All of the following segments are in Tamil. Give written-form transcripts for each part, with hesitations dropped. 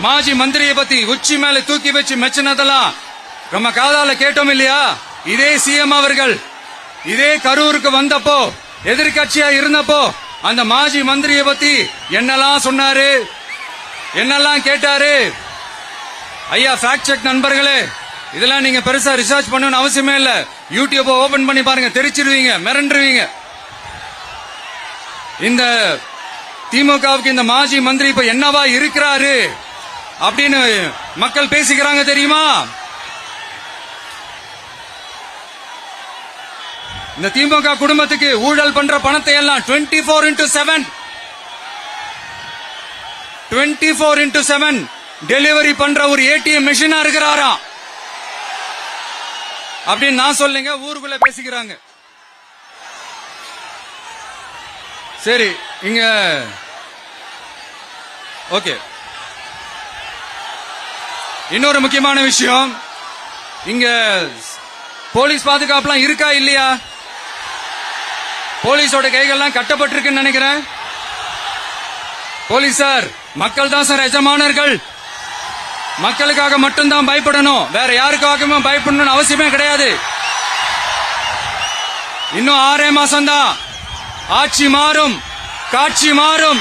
மாஜி மந்திரியை பத்தி உச்சி மேல தூக்கி வச்சு மெச்சினதெல்லாம் நம்ம காதால கேட்டோம் இல்லையா? இதே சிஎம் அவர்கள் இதே கரூருக்கு வந்தப்போ எதிர்கட்சியா இருந்தப்போ அந்த மாஜி மந்திரியை பத்தி என்னெல்லாம் சொன்னாரு, என்னெல்லாம் கேட்டாரு. ஐயா ஃபேக்ட் செக் நண்பர்களே, இதெல்லாம் நீங்க பெருசா ரிசர்ச் பண்ணணும்னு அவசியமே இல்ல. யூடியூப் ஓபன் பண்ணி பாருங்க, தெரிச்சிருவீங்க, மிரண்டுருவீங்க. இந்த திமுகவுக்கு இந்த மாஜி மந்திரி இப்ப என்னவா இருக்கிறாரு அப்படின்னு மக்கள் பேசிக்கிறாங்க தெரியுமா? இந்த திமுக குடும்பத்துக்கு ஊழல் பண்ற பணத்தை எல்லாம் 24x7 டெலிவரி பண்ற ஒரு ஏடிஎம் மிஷினா இருக்கிறாரா அப்படின்னு நான் சொல்லுங்க, ஊருக்குள்ள பேசிக்கிறாங்க. சரி, இங்க ஓகே. இன்னொரு முக்கியமான விஷயம், இங்க போலீஸ் பாதுகாப்புலாம் இருக்கா இல்லையா? போலீஸோட கைகள்லாம் கட்டப்பட்டிருக்குன்னு நினைக்கிறேன். போலீசார் மக்கள் தான் சார் எஜமானர்கள். மக்களுக்காக மட்டும்தான் பயப்படணும், வேற யாருக்காகவும் பயப்படணும்னு அவசியமே கிடையாது. இன்னும் 6 மாசம் தான். ஆட்சி மாறும், காட்சி மாறும்,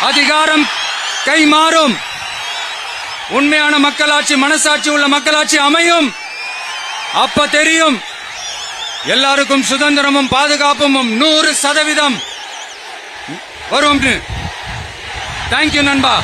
அதிகாரம் கை மாறும். உண்மையான மக்களாட்சி, மனசாட்சி உள்ள மக்களாட்சி அமையும். அப்ப தெரியும் எல்லாருக்கும் சுதந்திரமும் பாதுகாப்பும் 100% வரும். தேங்க்யூ நண்பா.